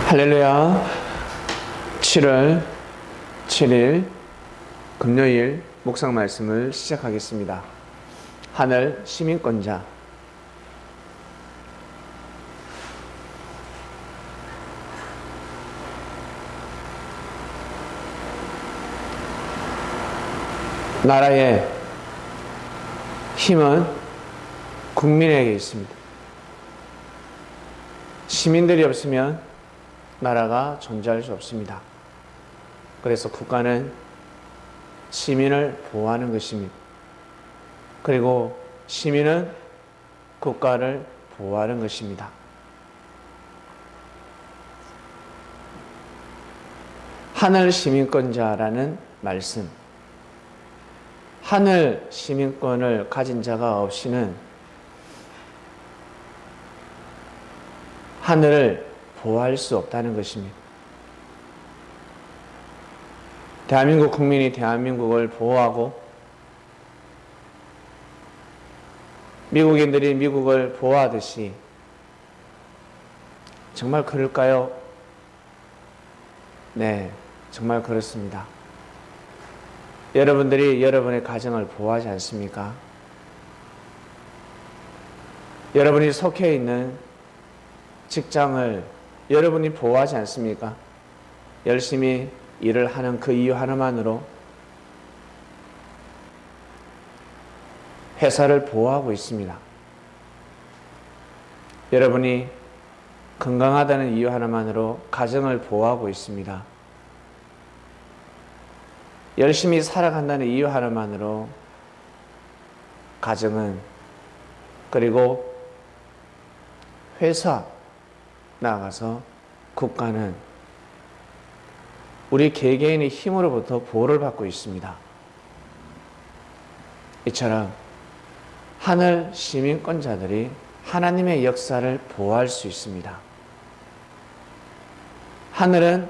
할렐루야. 7월 7일 금요일 묵상 말씀을 시작하겠습니다. 하늘 시민권자. 나라의 힘은 국민에게 있습니다. 시민들이 없으면 나라가 존재할 수 없습니다. 그래서 국가는 시민을 보호하는 것입니다. 그리고 시민은 국가를 보호하는 것입니다. 하늘 시민권자라는 말씀. 하늘 시민권을 가진 자가 없이는 하늘을 보호할 수 없다는 것입니다. 대한민국 국민이 대한민국을 보호하고 미국인들이 미국을 보호하듯이 정말 그럴까요? 네, 정말 그렇습니다. 여러분들이 여러분의 가정을 보호하지 않습니까? 여러분이 속해 있는 직장을 여러분이 보호하지 않습니까? 열심히 일을 하는 그 이유 하나만으로 회사를 보호하고 있습니다. 여러분이 건강하다는 이유 하나만으로 가정을 보호하고 있습니다. 열심히 살아간다는 이유 하나만으로 가정은, 그리고 회사, 나아가서 국가는 우리 개개인의 힘으로부터 보호를 받고 있습니다. 이처럼 하늘 시민권자들이 하나님의 역사를 보호할 수 있습니다. 하늘은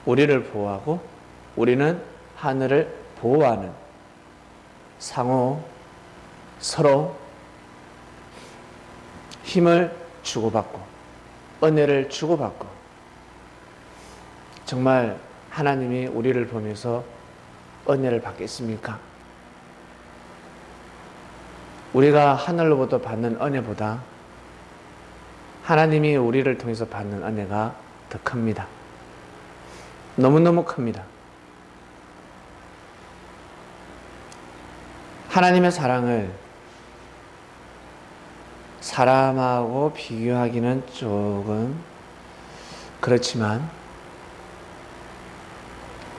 우리를 보호하고 우리는 하늘을 보호하는 상호 서로 힘을 주고받고 은혜를 주고받고, 정말 하나님이 우리를 보면서 은혜를 받겠습니까? 우리가 하늘로부터 받는 은혜보다 하나님이 우리를 통해서 받는 은혜가 더 큽니다. 너무너무 큽니다. 하나님의 사랑을 사람하고 비교하기는 조금 그렇지만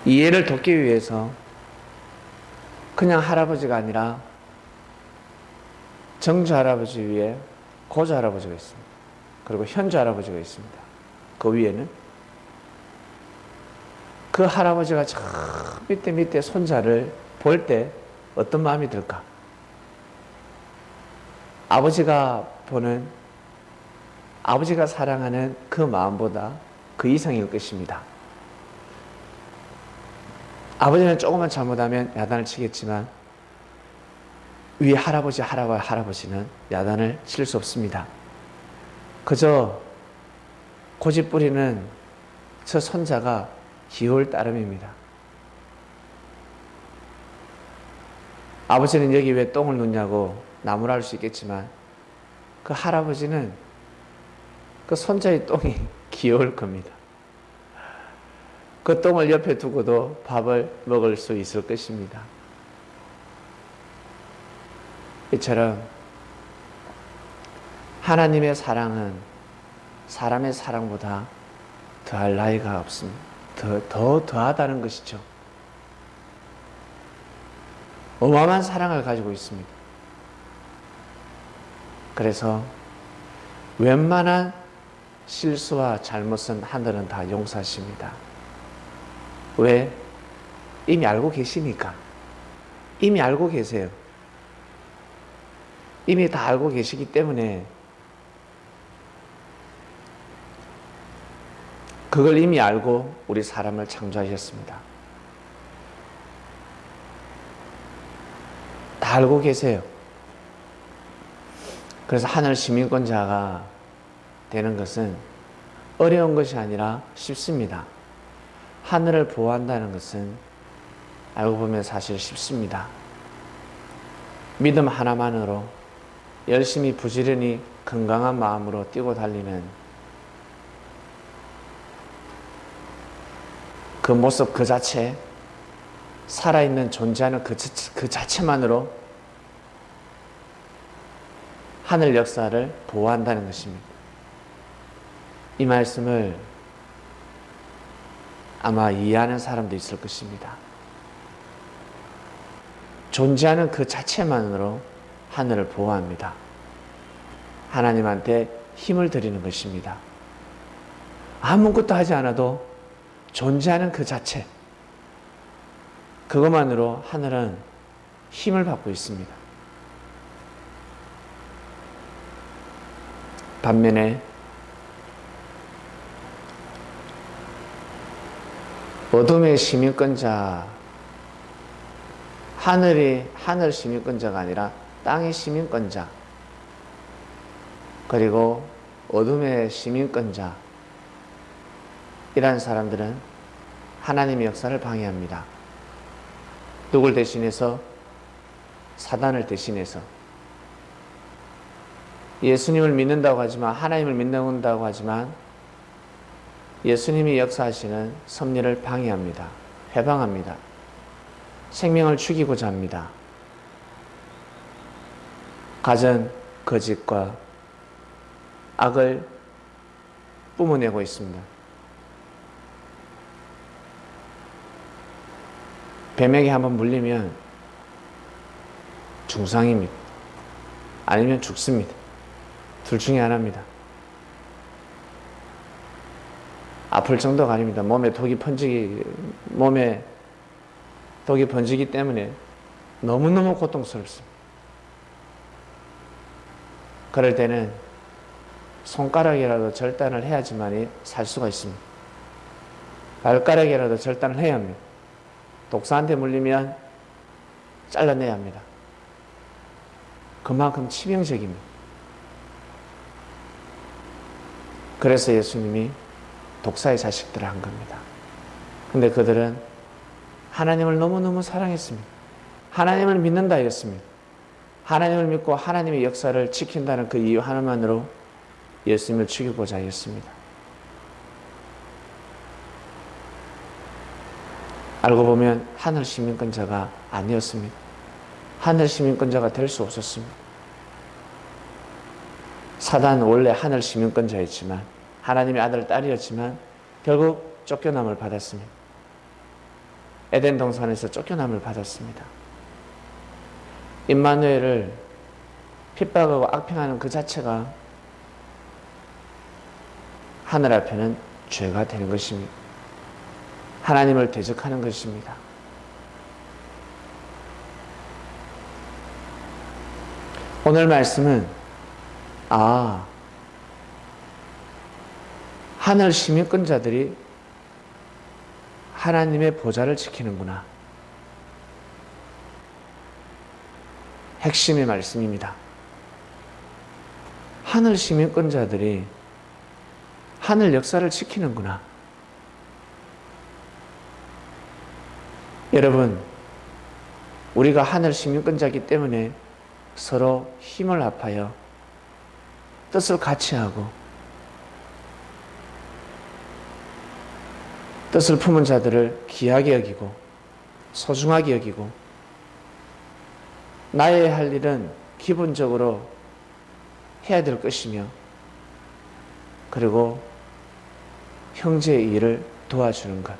이해를 돕기 위해서 그냥 할아버지가 아니라 정주 할아버지 위에 고조 할아버지가 있습니다. 그리고 현주 할아버지가 있습니다. 그 위에는 그 할아버지가 저 밑에 손자를 볼 때 어떤 마음이 들까? 아버지가 사랑하는 그 마음보다 그 이상일 것입니다. 아버지는 조금만 잘못하면 야단을 치겠지만 위 할아버지는 야단을 칠 수 없습니다. 그저 고집 부리는 저 손자가 귀여울 따름입니다. 아버지는 여기 왜 똥을 놓냐고 나무랄 수 있겠지만 그 할아버지는 그 손자의 똥이 귀여울 겁니다. 그 똥을 옆에 두고도 밥을 먹을 수 있을 것입니다. 이처럼 하나님의 사랑은 사람의 사랑보다 더할 나위가 없습니다. 더하다는 것이죠. 어마어마한 사랑을 가지고 있습니다. 그래서 웬만한 실수와 잘못은 하늘은 다 용서하십니다. 왜? 이미 알고 계시니까. 이미 알고 계세요. 이미 다 알고 계시기 때문에 그걸 이미 알고 우리 사람을 창조하셨습니다. 다 알고 계세요. 그래서 하늘 시민권자가 되는 것은 어려운 것이 아니라 쉽습니다. 하늘을 보호한다는 것은 알고 보면 사실 쉽습니다. 믿음 하나만으로 열심히 부지런히 건강한 마음으로 뛰고 달리는 그 모습 그 자체, 살아있는 존재하는 그 자체만으로 하늘 역사를 보호한다는 것입니다. 이 말씀을 아마 이해하는 사람도 있을 것입니다. 존재하는 그 자체만으로 하늘을 보호합니다. 하나님한테 힘을 드리는 것입니다. 아무것도 하지 않아도 존재하는 그 자체, 그것만으로 하늘은 힘을 받고 있습니다. 반면에 어둠의 시민권자, 하늘 시민권자가 아니라 땅의 시민권자, 그리고 어둠의 시민권자, 이라는 사람들은 하나님의 역사를 방해합니다. 누굴 대신해서? 사단을 대신해서. 예수님을 믿는다고 하지만, 하나님을 믿는다고 하지만 예수님이 역사하시는 섭리를 방해합니다. 회방합니다. 생명을 죽이고자 합니다. 가진 거짓과 악을 뿜어내고 있습니다. 뱀에게 한번 물리면 중상입니다. 아니면 죽습니다. 둘 중에 하나입니다. 아플 정도가 아닙니다. 몸에 독이 번지기 때문에 너무너무 고통스럽습니다. 그럴 때는 손가락이라도 절단을 해야지만 살 수가 있습니다. 발가락이라도 절단을 해야 합니다. 독사한테 물리면 잘라내야 합니다. 그만큼 치명적입니다. 그래서 예수님이 독사의 자식들을 한 겁니다. 근데 그들은 하나님을 너무너무 사랑했습니다. 하나님을 믿는다 했습니다. 하나님을 믿고 하나님의 역사를 지킨다는 그 이유 하나만으로 예수님을 죽이고자 했습니다. 알고 보면 하늘 시민권자가 아니었습니다. 하늘 시민권자가 될 수 없었습니다. 사단은 원래 하늘 시민권자였지만, 하나님의 아들 딸이었지만 결국 쫓겨남을 받았습니다. 에덴 동산에서 쫓겨남을 받았습니다. 임마누엘을 핍박하고 악평하는 그 자체가 하늘 앞에는 죄가 되는 것입니다. 하나님을 대적하는 것입니다. 오늘 말씀은 하늘 시민권자들이 하나님의 보좌를 지키는구나. 핵심의 말씀입니다. 하늘 시민권자들이 하늘 역사를 지키는구나. 여러분, 우리가 하늘 시민권자이기 때문에 서로 힘을 합하여 뜻을 같이 하고 뜻을 품은 자들을 귀하게 여기고 소중하게 여기고, 나의 할 일은 기본적으로 해야 될 것이며, 그리고 형제의 일을 도와주는 것,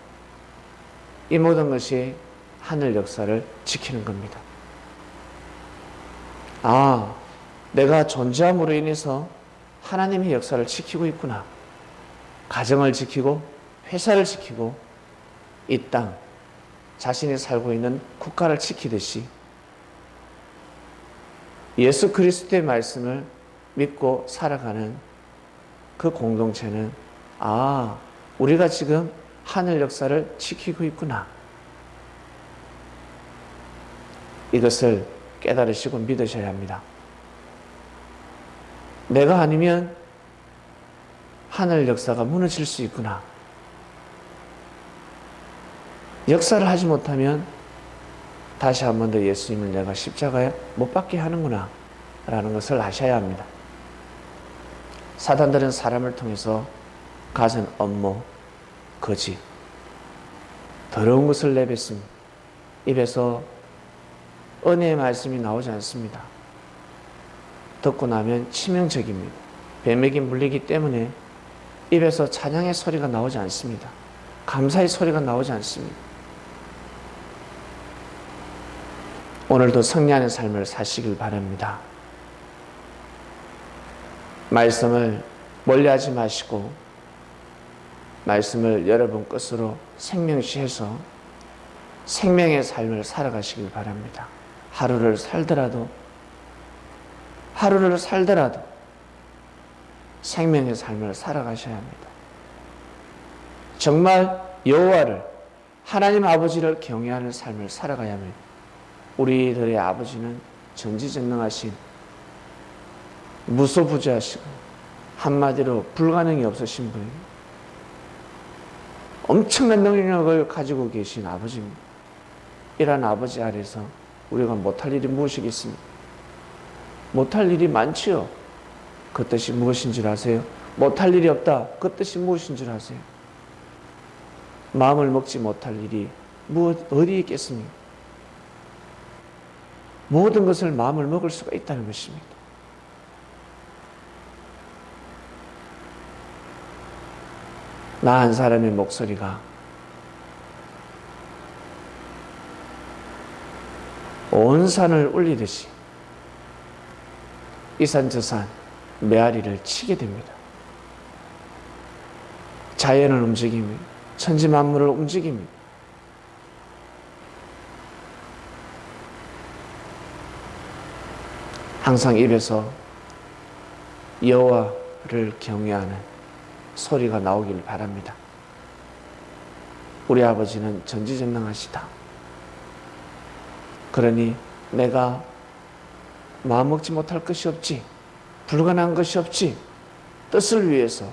이 모든 것이 하늘 역사를 지키는 겁니다. 내가 존재함으로 인해서 하나님의 역사를 지키고 있구나. 가정을 지키고 회사를 지키고 이 땅, 자신이 살고 있는 국가를 지키듯이 예수 그리스도의 말씀을 믿고 살아가는 그 공동체는 우리가 지금 하늘 역사를 지키고 있구나. 이것을 깨달으시고 믿으셔야 합니다. 내가 아니면 하늘 역사가 무너질 수 있구나. 역사를 하지 못하면 다시 한 번 더 예수님을 내가 십자가에 못 박게 하는구나 라는 것을 아셔야 합니다. 사단들은 사람을 통해서 가진 업무, 거짓, 더러운 것을 내뱉습니다. 입에서 은혜의 말씀이 나오지 않습니다. 듣고 나면 치명적입니다. 뱀에게 물리기 때문에 입에서 찬양의 소리가 나오지 않습니다. 감사의 소리가 나오지 않습니다. 오늘도 승리하는 삶을 사시길 바랍니다. 말씀을 멀리하지 마시고 말씀을 여러분 것으로 생명시해서 생명의 삶을 살아가시길 바랍니다. 하루를 살더라도 생명의 삶을 살아가셔야 합니다. 정말 여호와를, 하나님 아버지를 경외하는 삶을 살아가야 합니다. 우리들의 아버지는 전지전능하신, 무소부재하시고 한마디로 불가능이 없으신 분이에요. 엄청난 능력을 가지고 계신 아버지입니다. 이런 아버지 아래서 우리가 못할 일이 무엇이겠습니까? 못할 일이 많지요. 그 뜻이 무엇인 줄 아세요? 못할 일이 없다. 그 뜻이 무엇인 줄 아세요? 마음을 먹지 못할 일이 어디 있겠습니까? 모든 것을 마음을 먹을 수가 있다는 것입니다. 나 한 사람의 목소리가 온 산을 울리듯이 이 산 저 산 메아리를 치게 됩니다. 자연을 움직입니다. 천지 만물을 움직입니다. 항상 입에서 여호와를 경외하는 소리가 나오길 바랍니다. 우리 아버지는 전지전능하시다. 그러니 내가 마음먹지 못할 것이 없지, 불가능한 것이 없지, 뜻을 위해서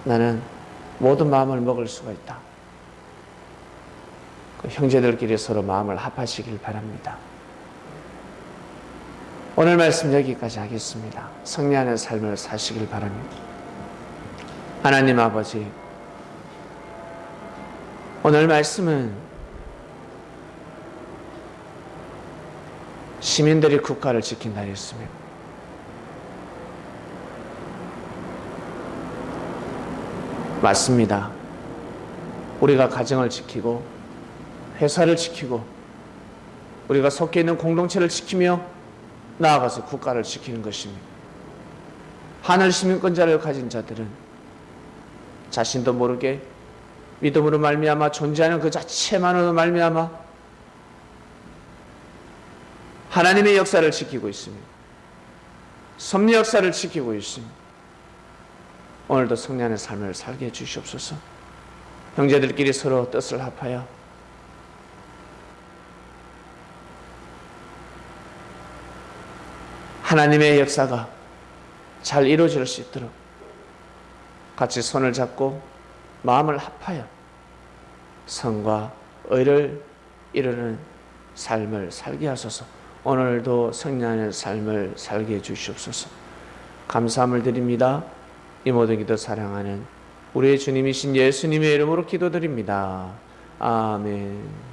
나는 모든 마음을 먹을 수가 있다. 그 형제들끼리 서로 마음을 합하시길 바랍니다. 오늘 말씀 여기까지 하겠습니다. 승리하는 삶을 사시길 바랍니다. 하나님 아버지, 오늘 말씀은 시민들이 국가를 지킨다 했습니다. 맞습니다. 우리가 가정을 지키고 회사를 지키고 우리가 속해 있는 공동체를 지키며 나아가서 국가를 지키는 것입니다. 하늘 시민권자를 가진 자들은 자신도 모르게 믿음으로 말미암아 존재하는 그 자체만으로 말미암아 하나님의 역사를 지키고 있습니다. 섭리 역사를 지키고 있습니다. 오늘도 승리하는 삶을 살게 해주시옵소서. 형제들끼리 서로 뜻을 합하여 하나님의 역사가 잘 이루어질 수 있도록 같이 손을 잡고 마음을 합하여 선과 의를 이루는 삶을 살게 하소서. 오늘도 승리하는 삶을 살게 해주시옵소서. 감사함을 드립니다. 이 모든 기도 사랑하는 우리의 주님이신 예수님의 이름으로 기도드립니다. 아멘.